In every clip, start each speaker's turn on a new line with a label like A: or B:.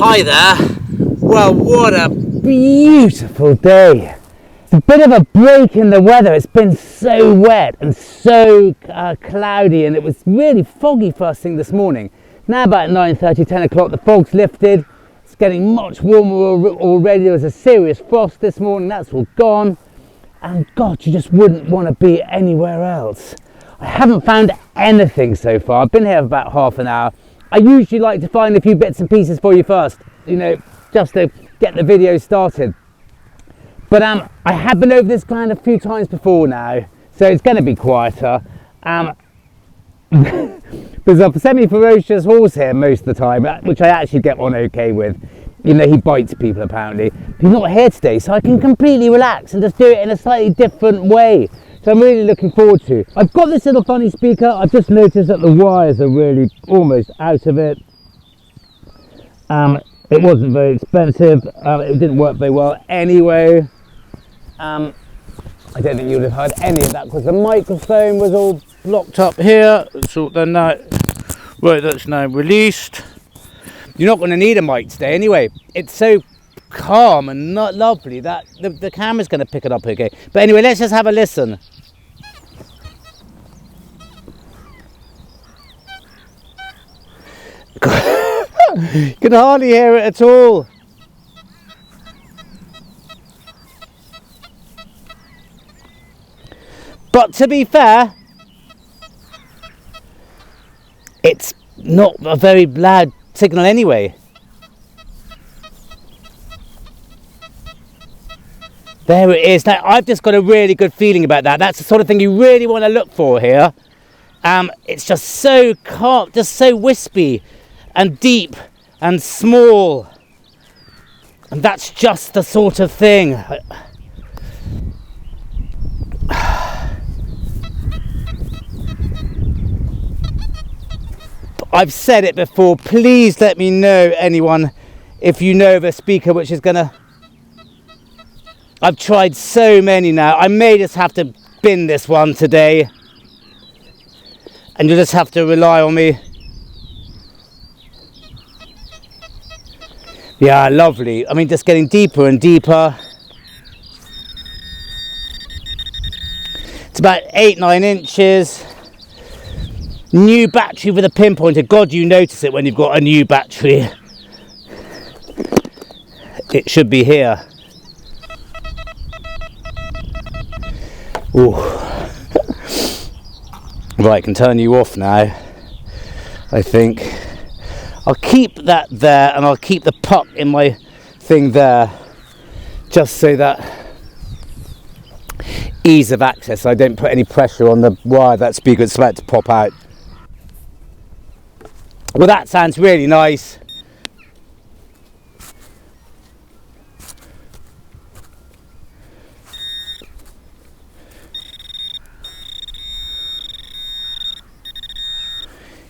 A: Hi there. Well, what a beautiful day. It's a bit of a break in the weather. It's been so wet and so cloudy, and it was really foggy first thing this morning. Now about 9:30, 10 o'clock, the fog's lifted. It's getting much warmer already. There was a serious frost this morning. That's all gone. And God, you just wouldn't want to be anywhere else. I haven't found anything so far. I've been here for about half an hour. I usually like to find a few bits and pieces for you first, you know, just to get the video started. But I have been over this ground a few times before now, so it's going to be quieter. There's a semi-ferocious horse here most of the time, which I actually get on okay with. You know, he bites people apparently. But he's not here today, so I can completely relax and just do it in a slightly different way. So I'm really looking forward to. I've got this little funny speaker. I've just noticed that the wires are really almost out of it. It wasn't very expensive. It didn't work very well anyway. I don't think you would have heard any of that because the microphone was all blocked up here. So then right, that's now released. You're not going to need a mic today anyway. It's so calm and not lovely that the camera's going to pick it up okay. But anyway, let's just have a listen. You can hardly hear it at all. But to be fair, it's not a very loud signal anyway. There it is. Now I've just got a really good feeling about that. That's the sort of thing you really want to look for here. It's just so calm, just so wispy and deep and small, and that's just the sort of thing. I've said it before, please let me know, anyone, if you know of a speaker which is gonna... I've tried so many now. I may just have to bin this one today, and you'll just have to rely on me. Yeah, lovely. I mean, just getting deeper and deeper. It's about 8-9 inches. New battery with a pinpointer. God, you notice it when you've got a new battery. It should be here. Ooh. Right, I can turn you off now, I think. I'll keep that there, and I'll keep the puck in my thing there, just so that ease of access. I don't put any pressure on the wire that speaker it's about to pop out. Well, that sounds really nice.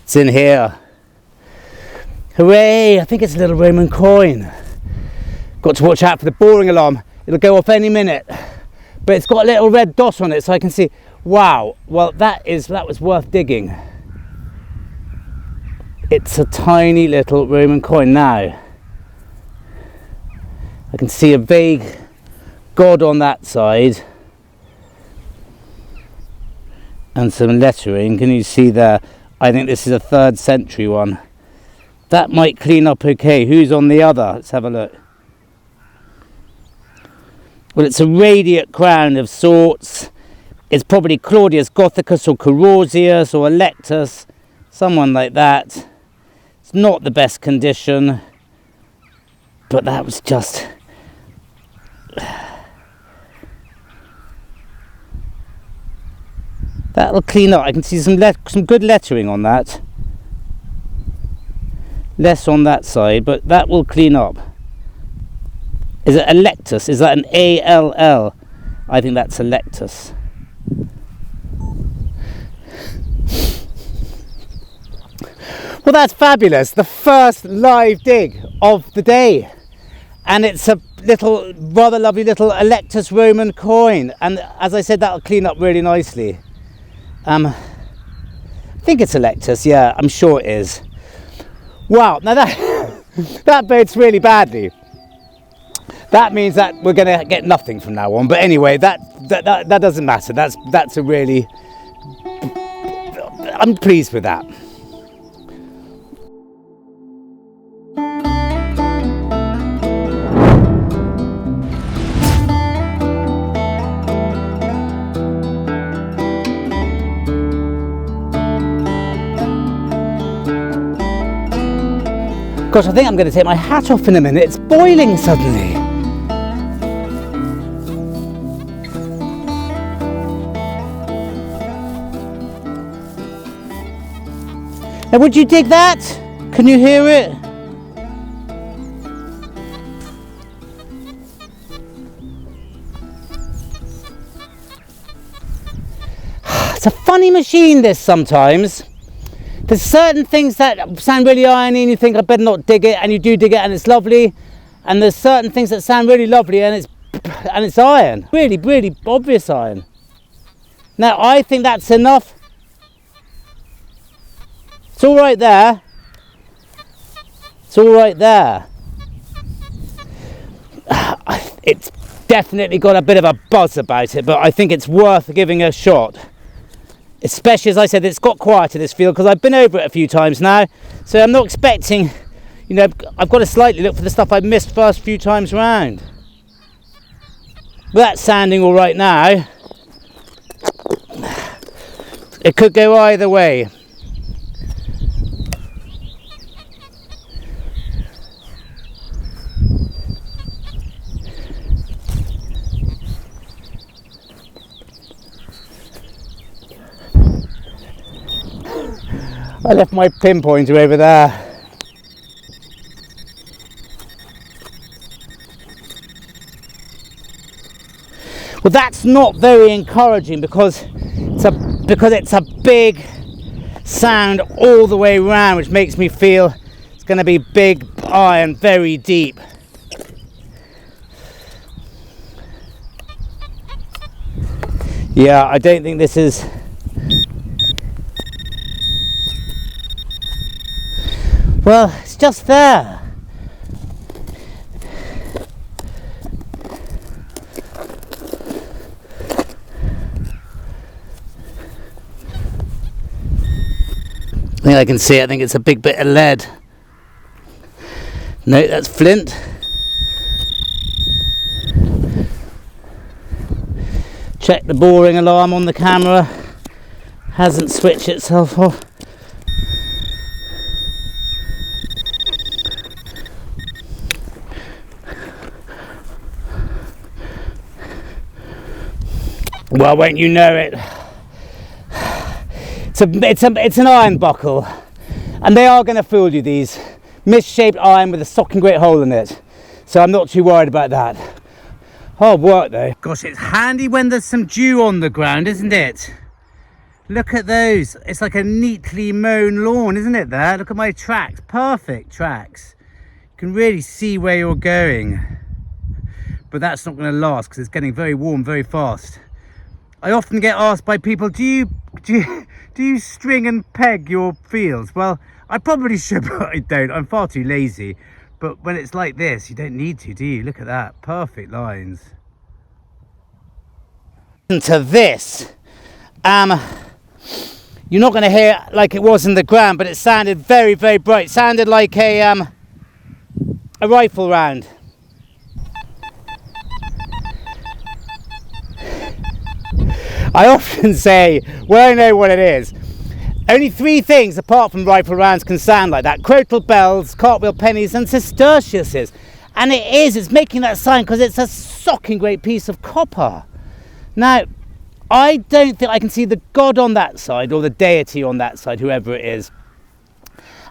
A: It's in here. Hooray! I think it's a little Roman coin. Got to watch out for the boring alarm. It'll go off any minute. But it's got a little red dot on it, so I can see. Wow. Well, that was worth digging. It's a tiny little Roman coin now. I can see a vague god on that side. And some lettering. Can you see there? I think this is a 3rd century one. That might clean up okay. Who's on the other? Let's have a look. Well, it's a radiate crown of sorts. It's probably Claudius Gothicus or Carausius or Electus, someone like that. It's not the best condition, but that was just... That'll clean up. I can see some good lettering on that. Less on that side, but that will clean up. Is it Electus? Is that an A-L-L? I think that's Electus. Well, that's fabulous. The first live dig of the day. And it's a little, rather lovely little Electus Roman coin. And as I said, that'll clean up really nicely. I think it's Electus, yeah, I'm sure it is. Wow, now That bodes really badly. That means that we're going to get nothing from now on. But anyway, that doesn't matter. That's a really... I'm pleased with that. Gosh, I think I'm going to take my hat off in a minute. It's boiling suddenly. Now, would you dig that? Can you hear it? It's a funny machine, this, sometimes. There's certain things that sound really irony and you think I better not dig it, and you do dig it and it's lovely. And there's certain things that sound really lovely and it's iron. Really, really obvious iron. Now, I think that's enough. It's all right there. It's all right there. It's definitely got a bit of a buzz about it, but I think it's worth giving a shot. Especially, as I said, it's got quiet in this field because I've been over it a few times now. So I'm not expecting, you know, I've got to slightly look for the stuff I've missed first few times round. But that's sounding all right now. It could go either way. I left my pinpointer over there. Well, that's not very encouraging because it's a big sound all the way around, which makes me feel it's going to be big iron, very deep. Yeah, I don't think this is... Well, it's just there. I think I can see it. I think it's a big bit of lead. No, that's flint. Check the boring alarm on the camera. Hasn't switched itself off. Well, won't you know it? It's an iron buckle, and they are going to fool you, these misshaped iron with a socking great hole in it. So I'm not too worried about that. Hard work though. Gosh, it's handy when there's some dew on the ground, isn't it? Look at those. It's like a neatly mown lawn, isn't it there? Look at my tracks, perfect tracks. You can really see where you're going. But that's not going to last because it's getting very warm very fast. I often get asked by people, do you string and peg your fields? Well, I probably should, but I don't. I'm far too lazy. But when it's like this, you don't need to, do you? Look at that. Perfect lines. To this, you're not going to hear it like it was in the ground, but it sounded very, very bright. It sounded like a rifle round. I often say, well, I know what it is. Only 3 things apart from rifle rounds can sound like that: crotal bells, cartwheel pennies and sestertiuses. And it's making that sound because it's a socking great piece of copper. Now, I don't think I can see the god on that side or the deity on that side, whoever it is.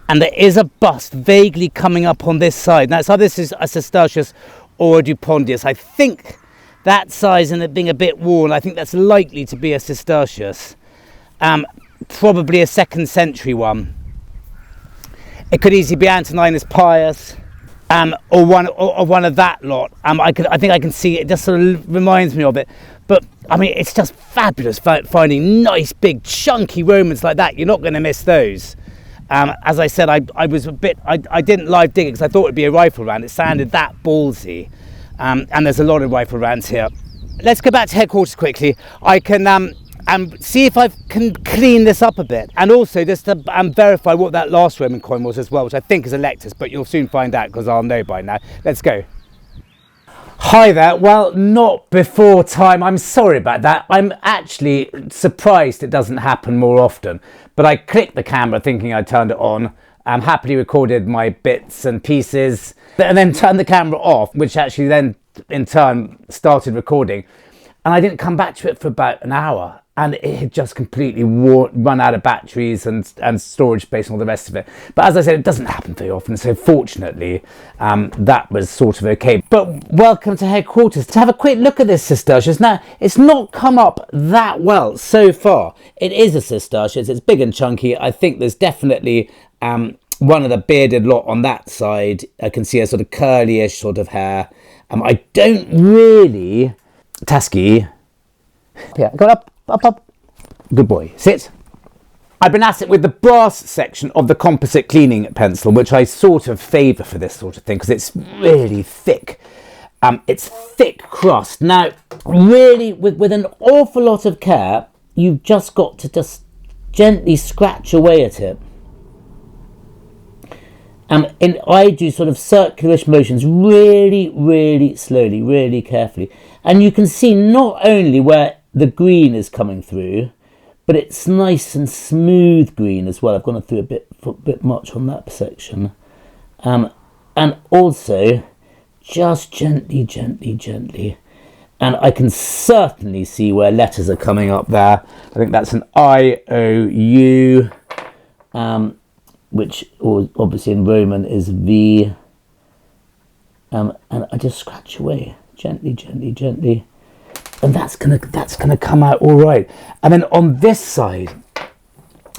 A: And there is a bust vaguely coming up on this side. Now, so this is a sestertius or a dupondius. I think that size and it being a bit worn, I think that's likely to be a sestertius. Probably a 2nd century one. It could easily be Antoninus Pius, or one of that lot. I think I can see it. Just sort of reminds me of it. But I mean, it's just fabulous finding nice big chunky Romans like that. You're not going to miss those. As I said, I was a bit, I didn't live dig it because I thought it'd be a rifle round. It sounded that ballsy. And there's a lot of rifle rounds here. Let's go back to headquarters quickly. I can see if I can clean this up a bit, and also just to verify what that last Roman coin was as well, which I think is a Lectus, but you'll soon find out because I'll know by now. Let's go. Hi there. Well, not before time. I'm sorry about that. I'm actually surprised it doesn't happen more often, but I clicked the camera thinking I turned it on. Happily recorded my bits and pieces, and then turned the camera off, which actually then in turn started recording, and I didn't come back to it for about an hour, and it had just completely run out of batteries and storage space and all the rest of it. But as I said, it doesn't happen very often, so fortunately that was sort of okay. But welcome to headquarters to have a quick look at this Cistercius. Now, it's not come up that well so far. It is a Cistercius. It's big and chunky. I think there's definitely one of the bearded lot on that side. I can see a sort of curly-ish sort of hair. I don't really... Tasky. Yeah, go up. Good boy. Sit. I've been at it with the brass section of the composite cleaning pencil, which I sort of favour for this sort of thing because it's really thick. It's thick crust. Now, really, with an awful lot of care, you've just got to just gently scratch away at it. And I do sort of circularish motions really, really slowly, really carefully. And you can see not only where the green is coming through, but it's nice and smooth green as well. I've gone through a bit much on that section. And also, just gently, gently, gently. And I can certainly see where letters are coming up there. I think that's an I-O-U. Which obviously in Roman is V, and I just scratch away gently, gently, gently, and that's gonna come out all right. And then on this side,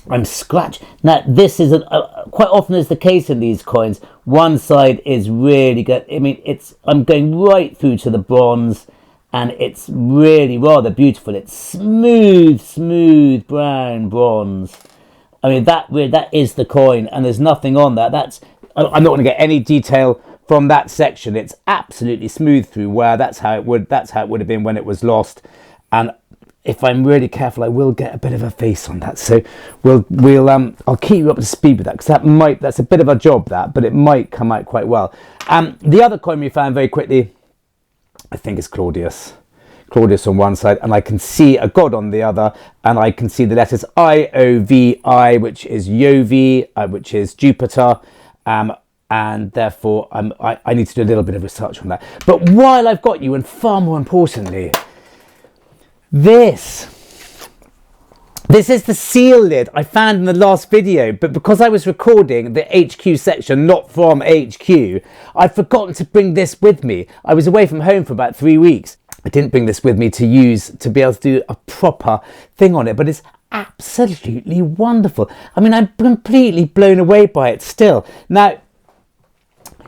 A: I'm scratching. Now this is quite often is the case in these coins. One side is really good. I mean, I'm going right through to the bronze, and it's really rather beautiful. It's smooth brown bronze. I mean, that is the coin, and there's nothing on that. I'm not going to get any detail from that section. It's absolutely smooth through where that's how it would have been when it was lost. And if I'm really careful, I will get a bit of a face on that. So I'll keep you up to speed with that, because that's a bit of a job, but it might come out quite well. The other coin we found very quickly, I think, is Claudius on one side, and I can see a god on the other, and I can see the letters I-O-V-I, which is Jovi, which is Jupiter, and therefore I need to do a little bit of research on that. But while I've got you, and far more importantly, this is the seal lid I found in the last video, but because I was recording the HQ section, not from HQ, I'd forgotten to bring this with me. I was away from home for about 3 weeks. I didn't bring this with me to be able to do a proper thing on it, but it's absolutely wonderful. I mean, I'm completely blown away by it still. Now,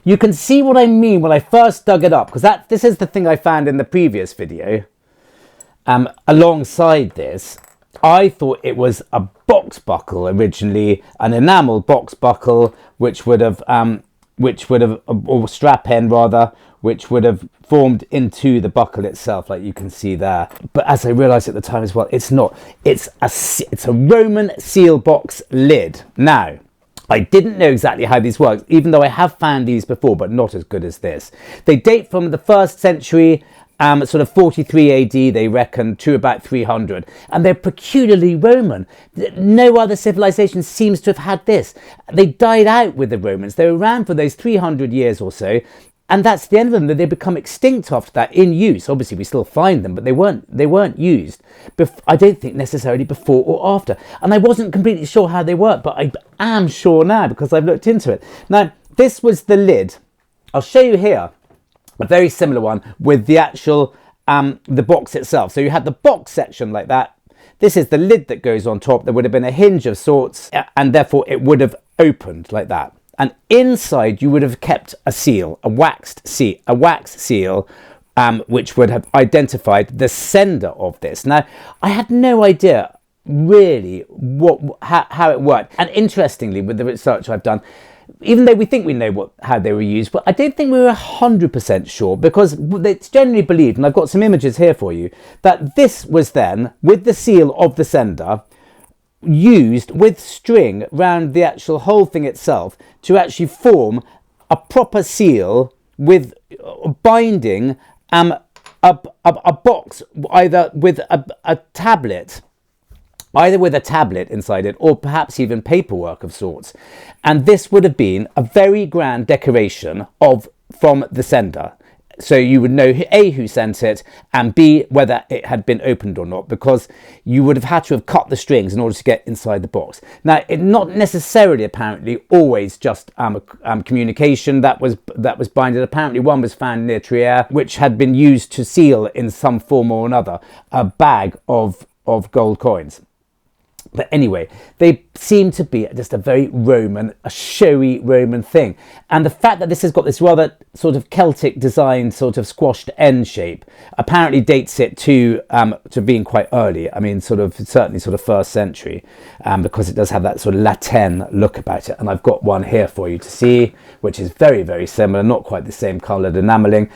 A: you can see what I mean when I first dug it up, because this is the thing I found in the previous video. Alongside this, I thought it was a box buckle originally, an enamel box buckle, which would have, or strap end rather, which would have formed into the buckle itself, like you can see there. But as I realised at the time as well, it's not. It's a Roman seal box lid. Now, I didn't know exactly how these work, even though I have found these before, but not as good as this. They date from the 1st century, sort of 43 AD, they reckon, to about 300. And they're peculiarly Roman. No other civilization seems to have had this. They died out with the Romans. They were around for those 300 years or so. And that's the end of them. They become extinct after that in use. Obviously, we still find them, but they weren't used. I don't think necessarily before or after. And I wasn't completely sure how they work, but I am sure now because I've looked into it. Now, this was the lid. I'll show you here a very similar one with the actual, the box itself. So you had the box section like that. This is the lid that goes on top. There would have been a hinge of sorts, and therefore it would have opened like that. And inside you would have kept a seal, a wax seal, which would have identified the sender of this. Now, I had no idea really how it worked. And interestingly, with the research I've done, even though we think we know how they were used, but I don't think we were 100% sure, because it's generally believed, and I've got some images here for you, that this was then, with the seal of the sender, used with string round the actual whole thing itself to actually form a proper seal with binding a box, either with a tablet inside it, or perhaps even paperwork of sorts. And this would have been a very grand decoration from the sender. So you would know A, who sent it, and B, whether it had been opened or not, because you would have had to have cut the strings in order to get inside the box. Now, it not necessarily, apparently, always just communication that was binded. Apparently, one was found near Trier, which had been used to seal in some form or another a bag of gold coins. But anyway, they seem to be just a very Roman, a showy Roman thing. And the fact that this has got this rather sort of Celtic designed sort of squashed end shape apparently dates it to being quite early. I mean, certainly 1st century, because it does have that sort of Latin look about it. And I've got one here for you to see, which is very, very similar, not quite the same coloured enamelling.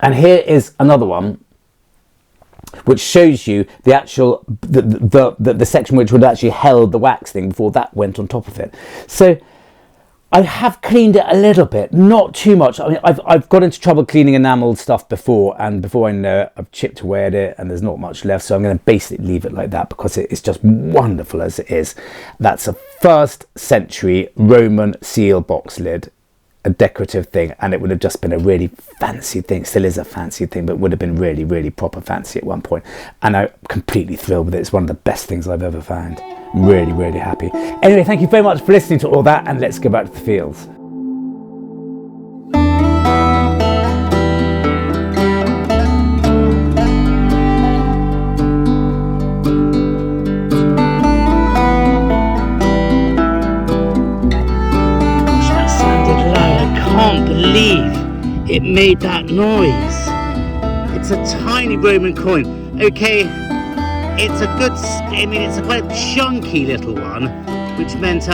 A: And here is another one, which shows you the actual the section which would actually held the wax thing before that went on top of it. So I have cleaned it a little bit, not too much. I mean, I've got into trouble cleaning enamelled stuff before, and before I know it, I've chipped away at it and there's not much left. So I'm going to basically leave it like that, because it's just wonderful as it is. That's a 1st century Roman seal box lid, a decorative thing, and it would have just been a really fancy thing. Still is a fancy thing, but would have been really, really proper fancy at one point. And I'm completely thrilled with it. It's one of the best things I've ever found. I'm really, really happy. Anyway, thank you very much for listening to all that, and let's go back to the fields. It made that noise. It's a tiny Roman coin. Okay, it's a good, I mean, it's a quite chunky little one, which meant,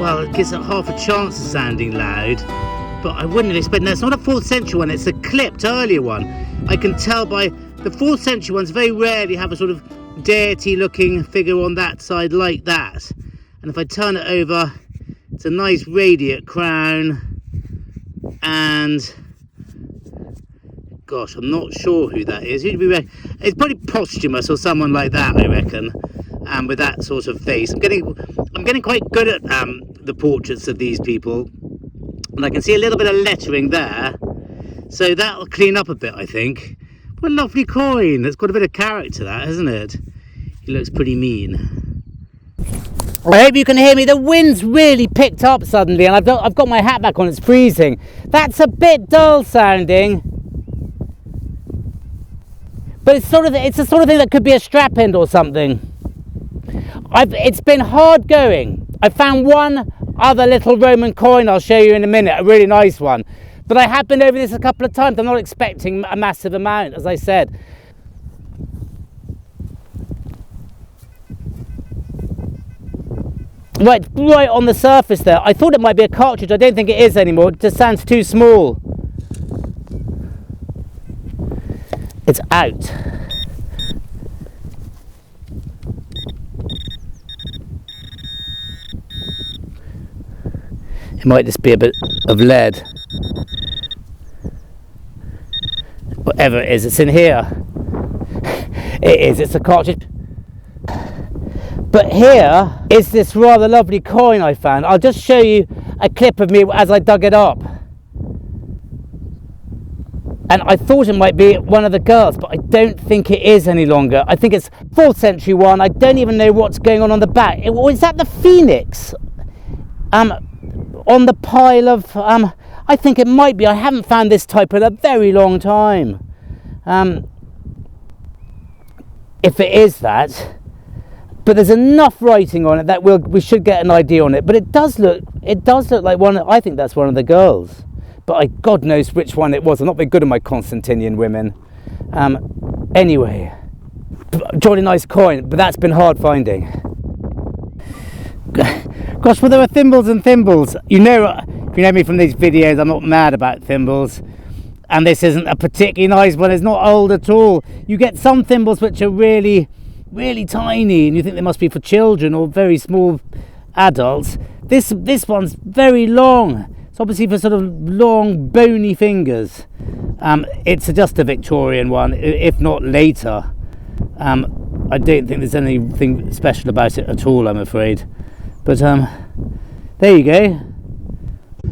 A: well, it gives it half a chance of sounding loud, but I wouldn't have expected. No, it's not a 4th century one, it's a clipped earlier one. I can tell by the 4th century ones very rarely have a sort of deity looking figure on that side like that. And if I turn it over, it's a nice radiate crown. And gosh, I'm not sure who that is. It's probably posthumous or someone like that, I reckon. With that sort of face, I'm getting quite good at the portraits of these people, and I can see a little bit of lettering there, so that'll clean up a bit, I think. What a lovely coin! It's got a bit of character, that, hasn't it? He looks pretty mean. I hope you can hear me. The wind's really picked up suddenly, and I've got my hat back on. It's freezing. That's a bit dull sounding, but it's the sort of thing that could be a strap end or something. It's been hard going. I found one other little Roman coin I'll show you in a minute, a really nice one. But I have been over this a couple of times. I'm not expecting a massive amount, as I said. Right on the surface there. I thought it might be a cartridge. I don't think it is anymore. It just sounds too small. It's out. It might just be a bit of lead. Whatever it is, it's in here. It is, it's a cartridge. But here is this rather lovely coin I found. I'll just show you a clip of me as I dug it up. And I thought it might be one of the girls, but I don't think it is any longer. I think it's 4th century one. I don't even know what's going on the back. Is that the phoenix? On the pile of, I think it might be. I haven't found this type in a very long time. If it is that. But there's enough writing on it that we should get an idea on it. But it does look like one. I think that's one of the girls. But God knows which one it was. I'm not very good at my Constantinian women. Anyway, jolly nice coin, but that's been hard finding. Gosh, well, there are thimbles and thimbles. You know, if you know me from these videos, I'm not mad about thimbles. And this isn't a particularly nice one. It's not old at all. You get some thimbles which are really, really tiny, and you think they must be for children or very small adults. This one's very long. It's obviously for sort of long, bony fingers. It's just a Victorian one, if not later. I don't think there's anything special about it at all, I'm afraid. But there you go.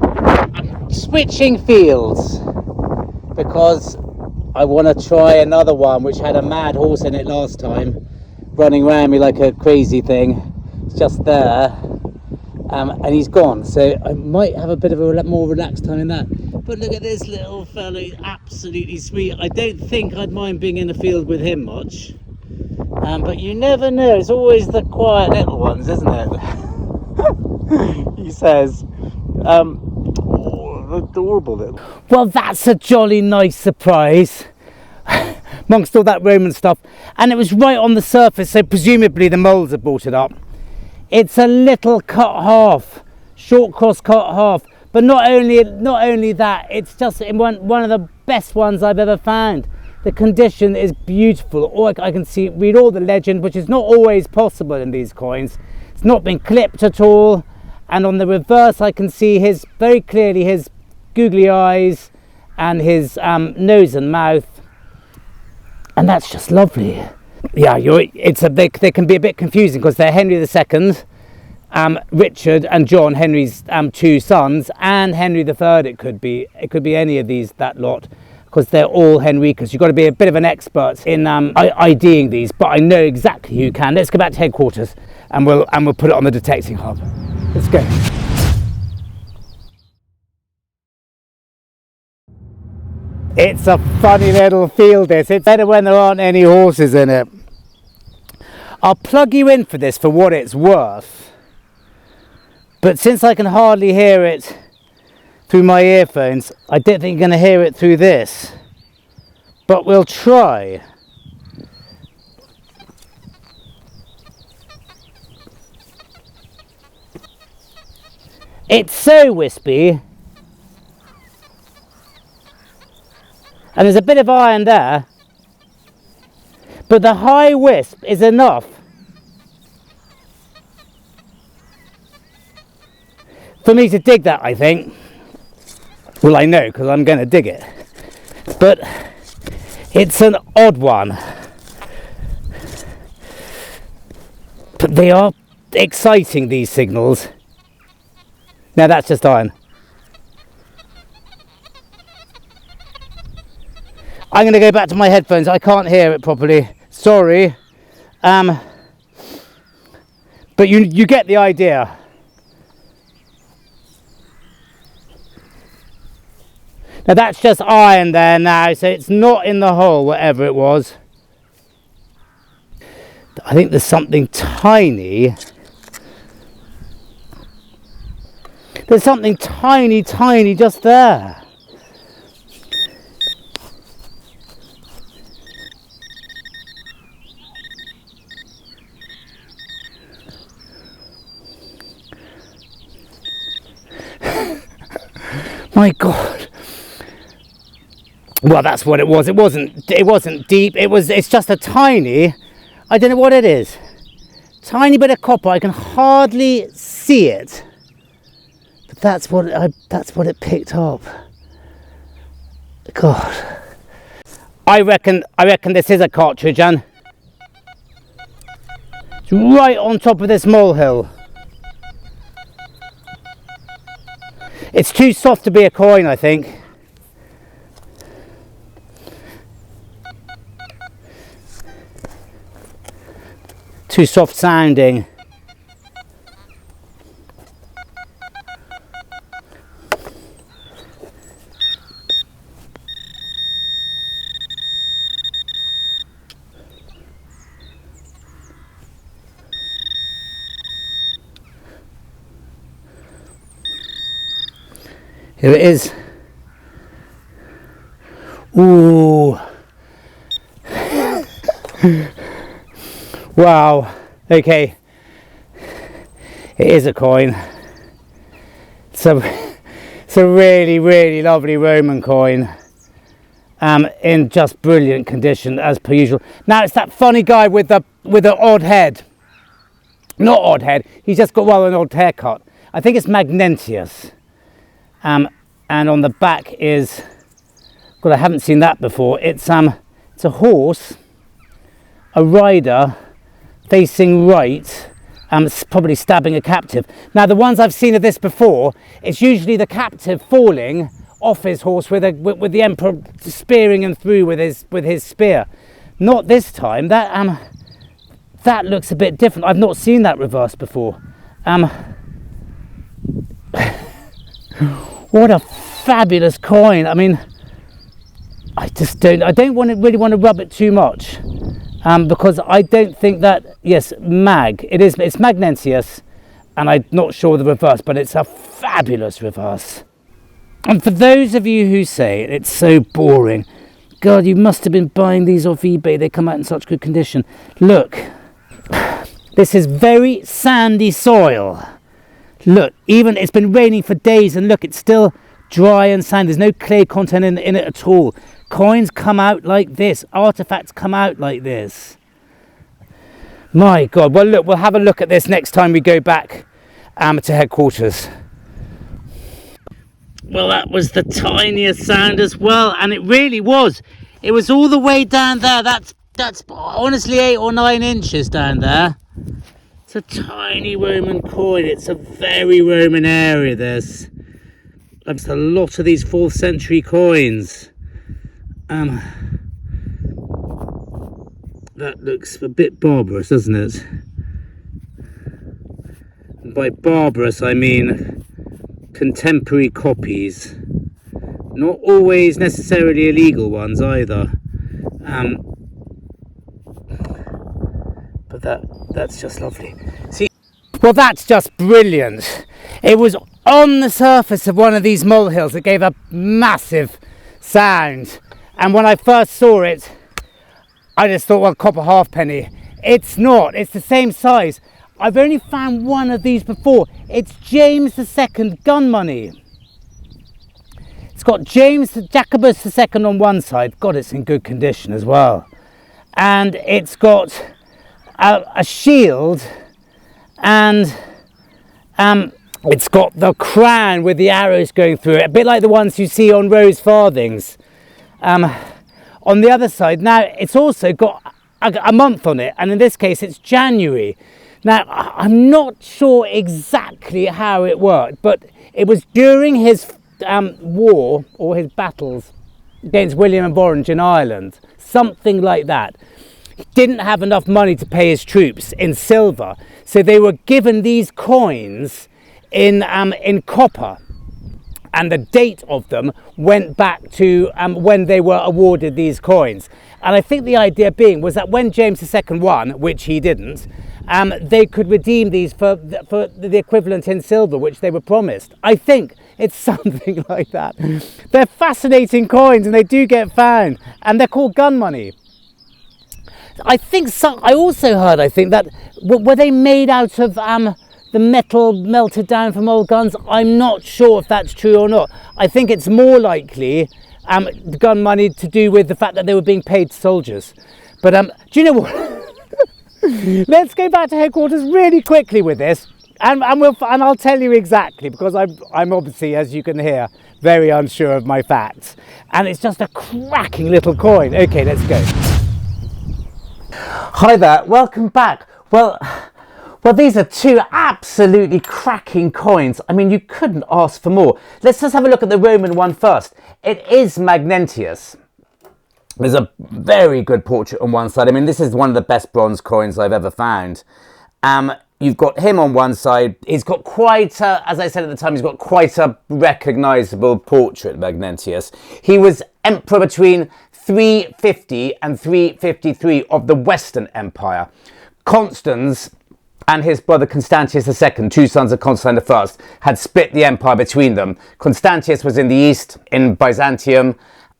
A: I'm switching fields because I want to try another one which had a mad horse in it last time, running around me like a crazy thing. It's just there, and he's gone, so I might have a bit of a more relaxed time in that. But look at this little fellow, he's absolutely sweet. I don't think I'd mind being in the field with him much, but you never know. It's always the quiet little ones, isn't it? He says, adorable little. Well, that's a jolly nice surprise amongst all that Roman stuff, and it was right on the surface, so presumably the moles have brought it up. It's a little cut half, short cross cut half, but not only that, it's just one of the best ones I've ever found. The condition is beautiful. Or I can read all the legend, which is not always possible in these coins. It's not been clipped at all. And on the reverse, I can see very clearly his googly eyes and his nose and mouth, and that's just lovely. Yeah, they can be a bit confusing because they're Henry II, Richard and John, Henry's two sons, and Henry III. It could be any of that lot, because they're all Henricas. You've got to be a bit of an expert in IDing these, but I know exactly who can. Let's go back to headquarters and we'll put it on the detecting hub. Let's go. It's a funny little field, this. It's better when there aren't any horses in it. I'll plug you in for this for what it's worth, but since I can hardly hear it through my earphones, I don't think you're going to hear it through this, but we'll try. It's so wispy, and there's a bit of iron there, but the high wisp is enough for me to dig that, I think. Well, I know, because I'm going to dig it, but it's an odd one. But they are exciting, these signals. Now that's just iron. I'm going to go back to my headphones. I can't hear it properly. Sorry. But you get the idea. Now that's just iron there now, so it's not in the hole, whatever it was. I think there's something tiny. There's something tiny just there. My God. Well, that's what it was. It wasn't deep. It's just a tiny, I don't know what it is. Tiny bit of copper. I can hardly see it. But that's what it picked up. God. I reckon this is a cartridge, Anne. It's right on top of this molehill. It's too soft to be a coin, I think. Too soft sounding. Here it is. Ooh. Wow, okay, it is a coin. So it's a really, really lovely Roman coin, in just brilliant condition as per usual. Now it's that funny guy with the odd head. Not odd head, he's just got an odd haircut. I think it's Magnentius. And on the back is, God, I haven't seen that before. It's a horse, a rider facing right, probably stabbing a captive. Now the ones I've seen of this before, it's usually the captive falling off his horse with the emperor spearing him through with his spear. Not this time. That looks a bit different. I've not seen that reverse before. What a fabulous coin. I mean, I don't really want to rub it too much, because I don't think that, yes, it's Magnentius, and I'm not sure the reverse, but it's a fabulous reverse. And for those of you who say it's so boring, God, you must have been buying these off eBay. They come out in such good condition. Look, this is very sandy soil. Look, even it's been raining for days, and look, it's still dry and sandy. There's no clay content in it at all. Coins come out like this. Artifacts come out like this. My God. Well, look, we'll have a look at this next time we go back to headquarters. Well, that was the tiniest sound as well, and it really was. It was all the way down there. That's honestly 8 or 9 inches down there. It's a tiny Roman coin. It's a very Roman area, this. That's a lot of these 4th century coins. That looks a bit barbarous, doesn't it? And by barbarous I mean contemporary copies. Not always necessarily illegal ones either. But that's just lovely. See, well, that's just brilliant. It was on the surface of one of these molehills. It gave a massive sound, and when I first saw it, I just thought, well, copper halfpenny. It's not. It's the same size. I've only found one of these before. It's James II gun money. It's got Jacobus II on one side. God, it's in good condition as well. And it's got a shield, and it's got the crown with the arrows going through it, a bit like the ones you see on rose farthings. On the other side, now it's also got a month on it, and in this case it's January. Now, I'm not sure exactly how it worked, but it was during his war, or his battles against William of Orange in Ireland, something like that. He didn't have enough money to pay his troops in silver, so they were given these coins in copper, and the date of them went back to when they were awarded these coins. And I think the idea being was that when James II won, which he didn't, they could redeem these for the equivalent in silver, which they were promised. I think it's something like that. They're fascinating coins, and they do get found, and they're called gun money. I think I also heard, that were they made out of the metal melted down from old guns? I'm not sure if that's true or not. I think it's more likely the gun money to do with the fact that they were being paid to soldiers. But do you know what? Let's go back to headquarters really quickly with this, and I'll tell you exactly, because I'm obviously, as you can hear, very unsure of my facts, and it's just a cracking little coin. Okay, let's go. Hi there, welcome back. Well, these are two absolutely cracking coins. I mean, you couldn't ask for more. Let's just have a look at the Roman one first. It is Magnentius. There's a very good portrait on one side. I mean, this is one of the best bronze coins I've ever found. You've got him on one side. He's got quite a, as I said at the time, he's got quite a recognisable portrait, Magnentius. He was emperor between 350 and 353 of the Western Empire. Constans and his brother Constantius II, two sons of Constantine I, had split the empire between them. Constantius was in the east, in Byzantium,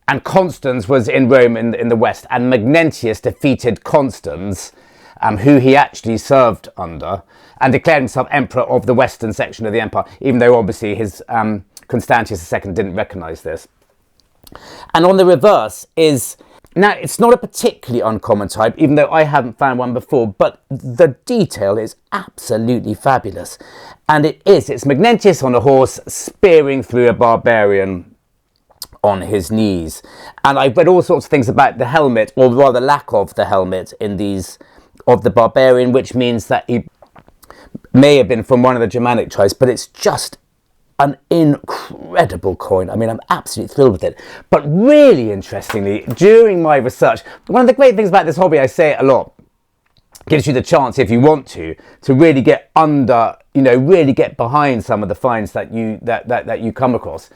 A: and Constans was in Rome in the west. And Magnentius defeated Constans who he actually served under, and declared himself emperor of the western section of the empire, even though obviously his Constantius II didn't recognise this. And on the reverse is, now it's not a particularly uncommon type, even though I haven't found one before, but the detail is absolutely fabulous. And it's Magnentius on a horse spearing through a barbarian on his knees. And I've read all sorts of things about the helmet, or rather lack of the helmet in these, of the barbarian, which means that he may have been from one of the Germanic tribes, but it's just an incredible coin. I mean, I'm absolutely thrilled with it. But really interestingly, during my research, one of the great things about this hobby, I say it a lot, gives you the chance, if you want to really get under, really get behind some of the finds that you come across.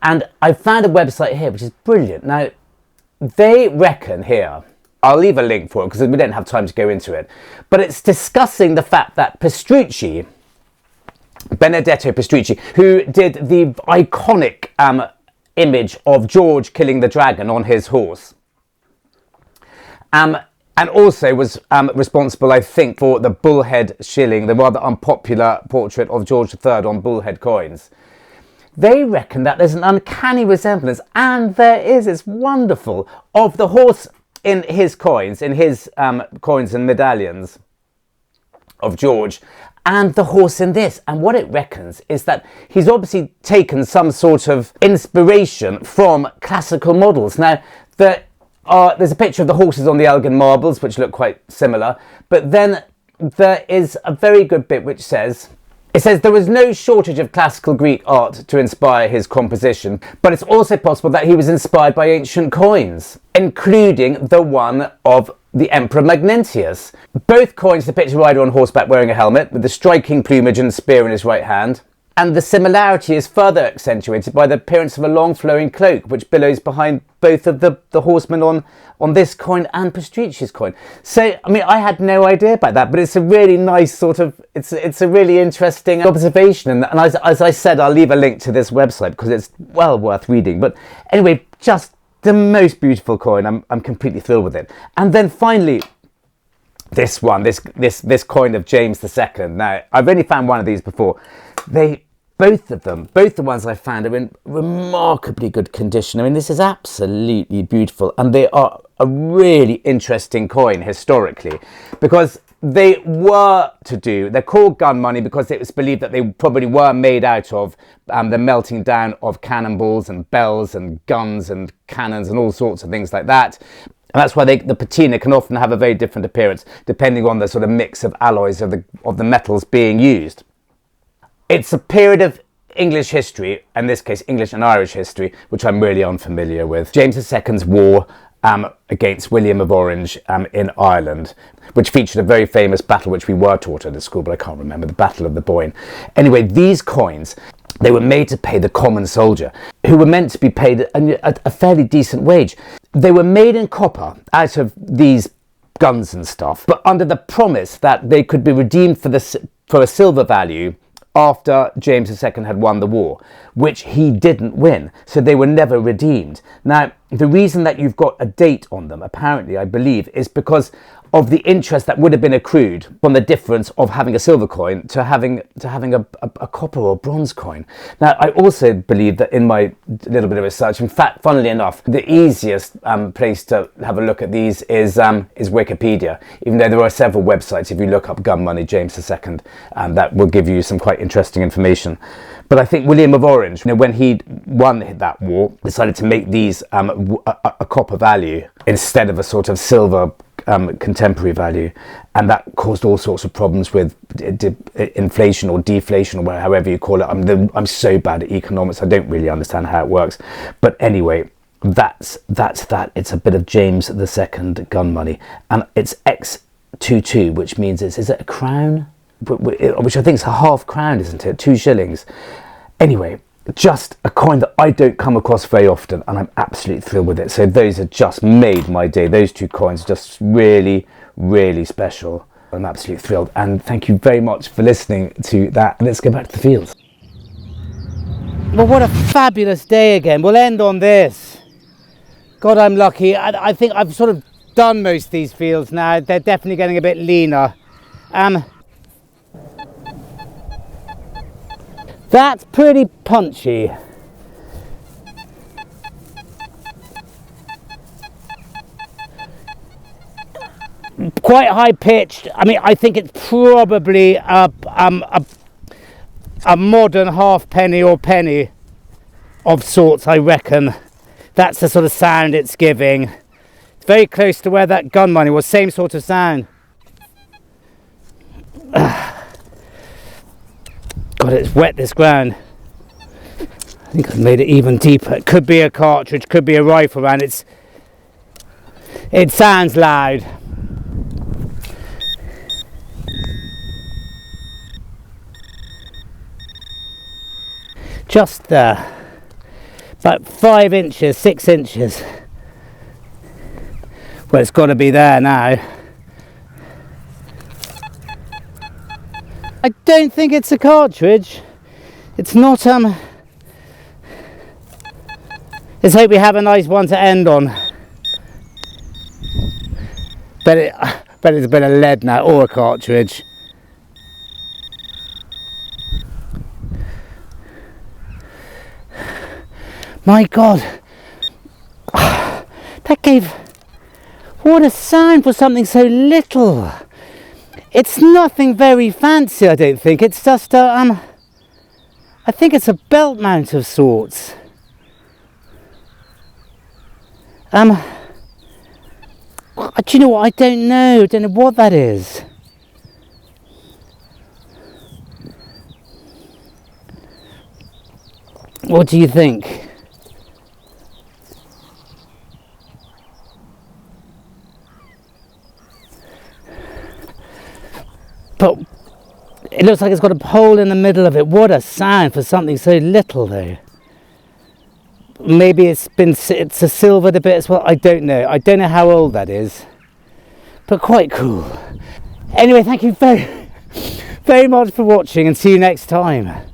A: And I found a website here which is brilliant. Now, they reckon here, I'll leave a link for it because we don't have time to go into it, but it's discussing the fact that Pistrucci, Bernadetto Pistrucci, who did the iconic image of George killing the dragon on his horse, and also was responsible, I think, for the bullhead shilling, the rather unpopular portrait of George III on bullhead coins. They reckon that there's an uncanny resemblance, and there is, it's wonderful, of the horse in his coins, coins and medallions of George, and the horse in this. And what it reckons is that he's obviously taken some sort of inspiration from classical models. Now, there's a picture of the horses on the Elgin marbles, which look quite similar, but then there is a very good bit which says, there was no shortage of classical Greek art to inspire his composition, but it's also possible that he was inspired by ancient coins, including the one of the Emperor Magnentius. Both coins depict a rider on horseback wearing a helmet, with the striking plumage and spear in his right hand. And the similarity is further accentuated by the appearance of a long flowing cloak, which billows behind both of the horsemen on this coin and Pistrucci's coin. So, I mean, I had no idea about that, but it's a really nice sort of, it's a really interesting observation. And as I said, I'll leave a link to this website because it's well worth reading. But anyway, just the most beautiful coin. I'm completely thrilled with it. And then finally, this one, this coin of James II. Now, I've only found one of these before. Both the ones I found are in remarkably good condition. I mean, this is absolutely beautiful, and they are a really interesting coin historically, because they're called gun money because it was believed that they probably were made out of the melting down of cannonballs and bells and guns and cannons and all sorts of things like that. And that's why the patina can often have a very different appearance depending on the sort of mix of alloys of the metals being used. It's a period of English history, in this case English and Irish history, which I'm really unfamiliar with. James II's war against William of Orange in Ireland, which featured a very famous battle which we were taught at school, but I can't remember, the Battle of the Boyne. Anyway, these coins, they were made to pay the common soldier, who were meant to be paid a fairly decent wage. They were made in copper out of these guns and stuff, but under the promise that they could be redeemed for a silver value after James II had won the war, which he didn't win, so they were never redeemed. Now, the reason that you've got a date on them, apparently, I believe, is because of the interest that would have been accrued from the difference of having a silver coin to having a copper or bronze coin. Now, I also believe that in my little bit of research, in fact, funnily enough, the easiest place to have a look at these is Wikipedia, even though there are several websites, if you look up gun money James II, that will give you some quite interesting information. But I think William of Orange, when he won that war, decided to make these a copper value instead of a sort of silver contemporary value, and that caused all sorts of problems with inflation or deflation, or however you call it. I'm so bad at economics, I don't really understand how it works. But anyway, that's that. It's a bit of James II gun money, and it's X22, which means is it a crown? Which I think is a half crown, isn't it? 2 shillings. Anyway, just a coin that I don't come across very often, and I'm absolutely thrilled with it. So those have just made my day. Those 2 coins are just really, really special. I'm absolutely thrilled, and thank you very much for listening to that. Let's go back to the fields. Well, what a fabulous day again. We'll end on this. God, I'm lucky. I think I've sort of done most of these fields now. They're definitely getting a bit leaner. That's pretty punchy. Quite high pitched. I mean, I think it's probably a modern halfpenny or penny of sorts, I reckon. That's the sort of sound it's giving. It's very close to where that gun money was, same sort of sound. God, it's wet, this ground. I think I've made it even deeper. It could be a cartridge, could be a rifle round. It sounds loud. Just there. About 5 inches, 6 inches. Well, it's got to be there now. I don't think it's a cartridge. It's not, let's hope we have a nice one to end on. Bet it's a bit of lead now, or a cartridge. My God, that gave, what a sound for something so little. It's nothing very fancy, I don't think. It's just I think it's a belt mount of sorts. Do you know what? I don't know what that is. What do you think? But it looks like it's got a hole in the middle of it. What a sound for something so little, though. Maybe it's a silvered a bit as well. I don't know. I don't know how old that is, but quite cool. Anyway, thank you very, very much for watching, and see you next time.